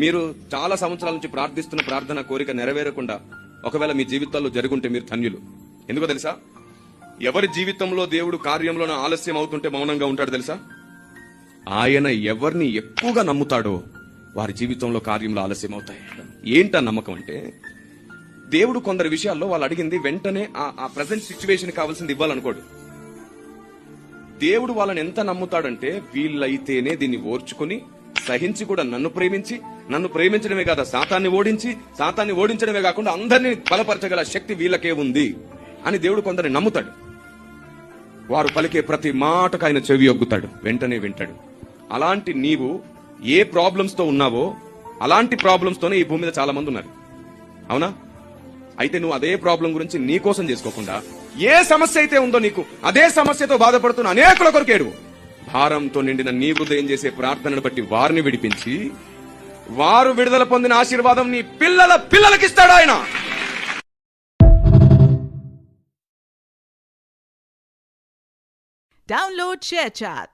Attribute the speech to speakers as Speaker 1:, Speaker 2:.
Speaker 1: మీరు చాలా సంవత్సరాల నుంచి ప్రార్థిస్తున్న ప్రార్థన కోరిక నెరవేరకుండా ఒకవేళ మీ జీవితాల్లో జరుగుంటే మీరు ధన్యులు. ఎందుకో తెలుసా? ఎవరి జీవితంలో దేవుడు కార్యంలో ఆలస్యం అవుతుంటే మౌనంగా ఉంటాడు తెలుసా? ఆయన ఎవరిని ఎక్కువగా నమ్ముతాడో వారి జీవితంలో కార్యంలో ఆలస్యం అవుతాయి. ఏంటా నమ్మకం అంటే, దేవుడు కొందరి విషయాల్లో వాళ్ళు అడిగింది వెంటనే ఆ ప్రెసెంట్ సిచ్యువేషన్ కావాల్సింది ఇవ్వాలనుకోడు. దేవుడు వాళ్ళని ఎంత నమ్ముతాడంటే, వీళ్ళైతేనే దీన్ని ఓర్చుకుని సహించి కూడా నన్ను ప్రేమించడమే కాదు, సాతాన్ని ఓడించడమే కాకుండా అందరినీ బలపరచగల శక్తి వీళ్ళకే ఉంది అని దేవుడు కొందరిని నమ్ముతాడు. వారు పలికే ప్రతి మాటకు ఆయన చెవి ఒగ్గుతాడు, వెంటనే వింటాడు. అలాంటి నీవు ఏ ప్రాబ్లమ్స్ తో ఉన్నావో అలాంటి ప్రాబ్లమ్స్ తోనే ఈ భూమి మీద చాలా మంది ఉన్నారు. అవునా? అయితే నువ్వు అదే ప్రాబ్లం గురించి నీ కోసం చేసుకోకుండా, ఏ సమస్య అయితే ఉందో నీకు అదే సమస్యతో బాధపడుతున్న అనేకుల కొరకేడు భారంతో నిండిన నీ హృదయం చేసే ప్రార్థనను బట్టి వారిని విడిపించి, వారు విడుదల పొందిన ఆశీర్వాదం నీ పిల్లలకిస్తాడు ఆయన.
Speaker 2: Download ShareChat.